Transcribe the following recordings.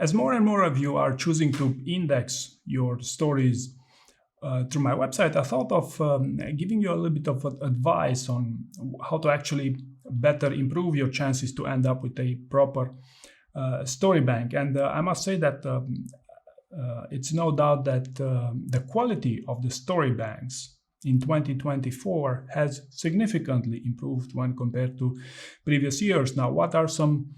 As more and more of you are choosing to index your stories through my website, I thought of giving you a little bit of advice on how to actually better improve your chances to end up with a proper story bank. And I must say that it's no doubt that the quality of the story banks in 2024 has significantly improved when compared to previous years. Now, what are some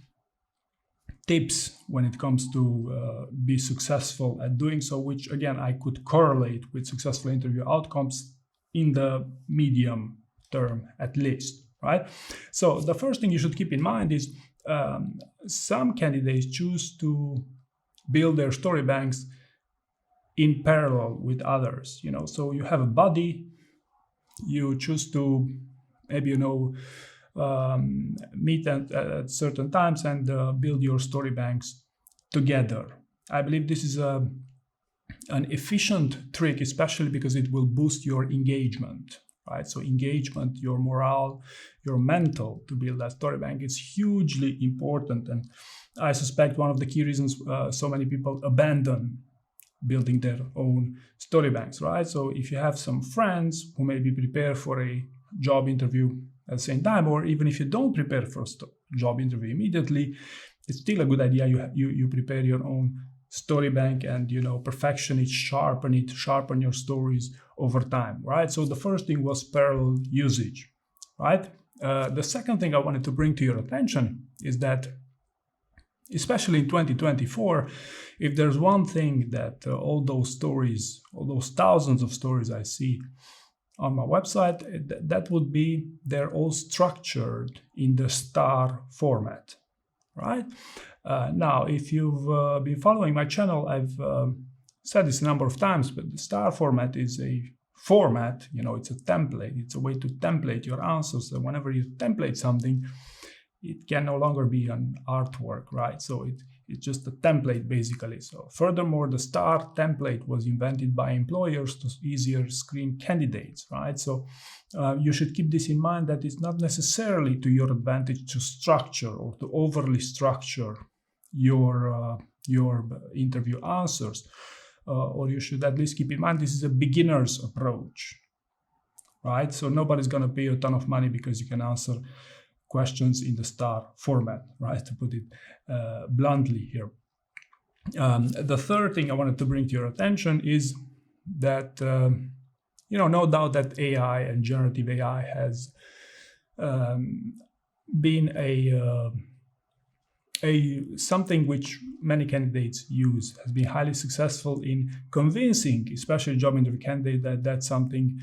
tips when it comes to be successful at doing so, which again I could correlate with successful interview outcomes in the medium term at least, right? So the first thing you should keep in mind is some candidates choose to build their story banks in parallel with others. So you have a body, you choose to maybe meet at certain times and build your story banks together. I believe this is an efficient trick, especially because it will boost your engagement, right? So engagement, your morale, your mental to build that story bank is hugely important. And I suspect one of the key reasons so many people abandon building their own story banks, right? So if you have some friends who maybe prepare for a job interview at the same time, or even if you don't prepare for a job interview immediately, it's still a good idea you prepare your own story bank and perfection it, sharpen your stories over time, right? So the first thing was parallel usage, right? The second thing I wanted to bring to your attention is that especially in 2024, if there's one thing that all those thousands of stories I see on my website, that would be they're all structured in the star format, right? Now, if you've been following my channel, I've said this a number of times, but the star format is a format, it's a template. It's a way to template your answers. So whenever you template something, it can no longer be an artwork, right? So it's just a template, basically. So furthermore, the star template was invented by employers to easier screen candidates, right? So you should keep this in mind, that it's not necessarily to your advantage to structure or to overly structure your interview answers, or you should at least keep in mind this is a beginner's approach, right? So nobody's going to pay you a ton of money because you can answer questions in the star format, right? To put it bluntly here. The third thing I wanted to bring to your attention is that, no doubt that AI and generative AI has been something which many candidates use, has been highly successful in convincing, especially job interview candidates, that that's something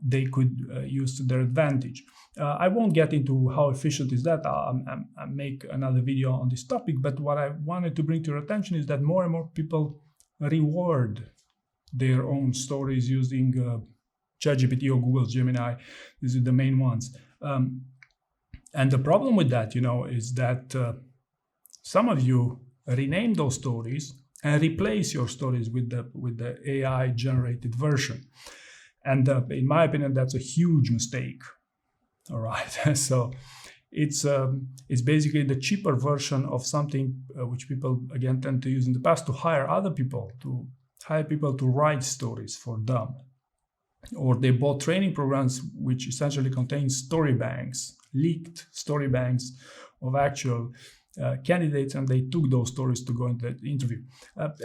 they could use to their advantage. I won't get into how efficient is that. I'll make another video on this topic, but what I wanted to bring to your attention is that more and more people reward their own stories using ChatGPT or Google's Gemini. These are the main ones. And the problem with that, is that some of you rename those stories and replace your stories with the AI generated version. And in my opinion, that's a huge mistake. All right. So it's basically the cheaper version of something which people again tend to use in the past to hire people to write stories for them. Or they bought training programs which essentially contain story banks, leaked story banks of actual candidates, and they took those stories to go into the interview.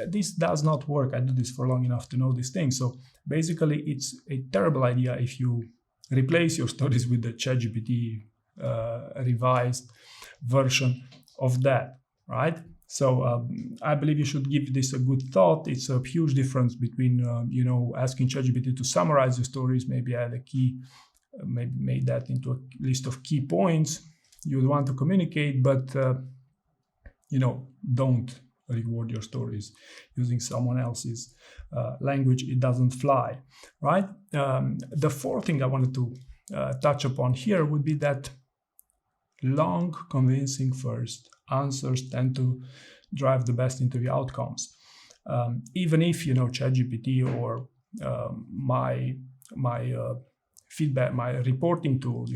This does not work. I do this for long enough to know these things. So basically, it's a terrible idea if you replace your stories with the ChatGPT revised version of that, right? So I believe you should give this a good thought. It's a huge difference between, asking ChatGPT to summarize your stories, maybe add a key, maybe make that into a list of key points you want to communicate, but, don't reward your stories using someone else's language. It doesn't fly, right? The fourth thing I wanted to touch upon here would be that long, convincing first answers tend to drive the best interview outcomes. Even if, ChatGPT or my feedback, my reporting tool,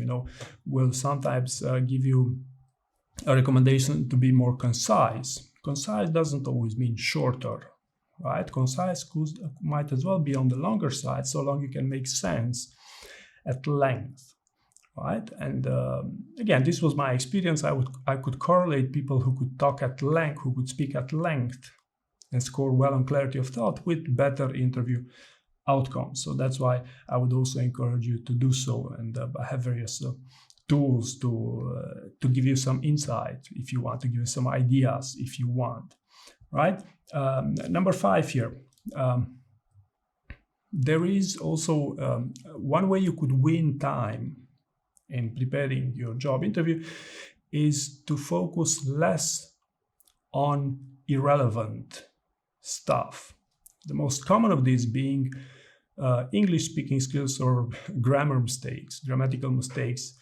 will sometimes give you a recommendation to be more concise, concise doesn't always mean shorter, right? Concise might as well be on the longer side, so long you can make sense at length, right? And again, this was my experience. I could correlate people who could talk at length, who could speak at length and score well on clarity of thought with better interview outcomes. So that's why I would also encourage you to do so. And I have various tools to give you some insight if you want, to give you some ideas if you want, right? Number 5 here. There is also one way you could win time in preparing your job interview is to focus less on irrelevant stuff. The most common of these being English speaking skills or grammatical mistakes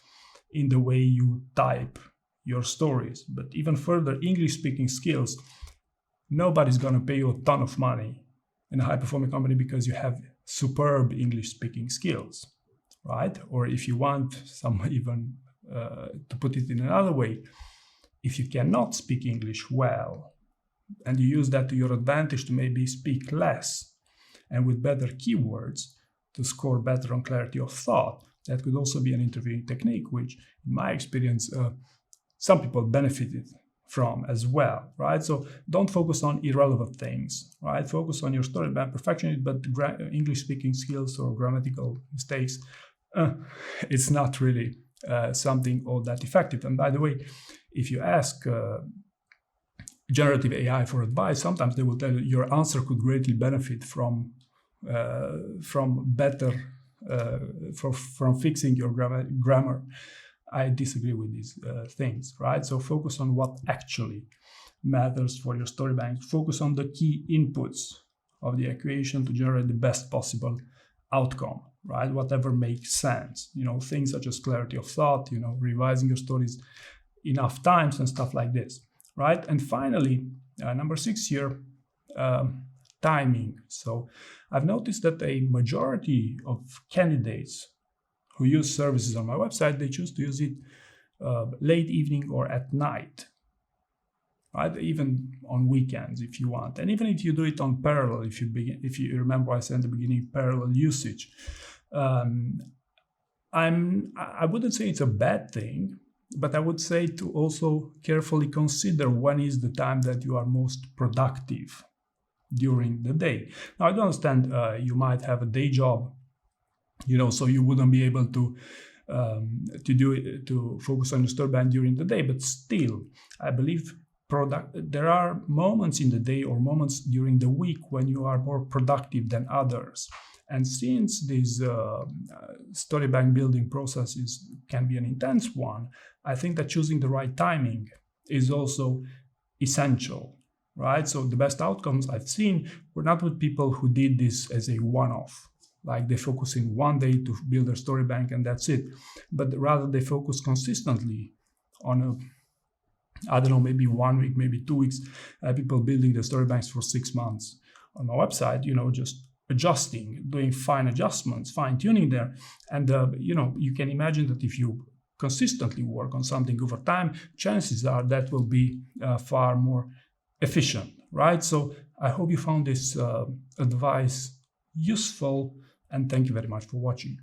in the way you type your stories. But even further, English speaking skills, nobody's going to pay you a ton of money in a high performing company because you have superb English speaking skills, right? Or if you want some even to put it in another way, if you cannot speak English well and you use that to your advantage to maybe speak less and with better keywords to score better on clarity of thought, that could also be an interviewing technique, which in my experience, some people benefited from as well, right? So don't focus on irrelevant things, right? Focus on your story about perfection, but English speaking skills or grammatical mistakes, it's not really something all that effective. And by the way, if you ask generative AI for advice, sometimes they will tell you your answer could greatly benefit from fixing your grammar. I disagree with these things, right? So focus on what actually matters for your story bank. Focus on the key inputs of the equation to generate the best possible outcome, right? Whatever makes sense, things such as clarity of thought, revising your stories enough times and stuff like this, right? And finally, number 6 here, timing. So I've noticed that a majority of candidates who use services on my website, they choose to use it late evening or at night, right? Even on weekends if you want. And even if you do it on parallel, if you remember I said in the beginning, parallel usage. I wouldn't say it's a bad thing, but I would say to also carefully consider when is the time that you are most productive during the day. Now, I do understand you might have a day job, so you wouldn't be able to focus on your story bank during the day. But still, I believe there are moments in the day or moments during the week when you are more productive than others. And since this story bank building process can be an intense one, I think that choosing the right timing is also essential, right? So the best outcomes I've seen were not with people who did this as a one-off, like they focus in one day to build their story bank and that's it. But rather they focus consistently on maybe 1 week, maybe 2 weeks, people building their story banks for 6 months. On my website, just adjusting, doing fine adjustments, fine tuning there. And, you can imagine that if you consistently work on something over time, chances are that will be far more efficient, right? So I hope you found this advice useful, and thank you very much for watching.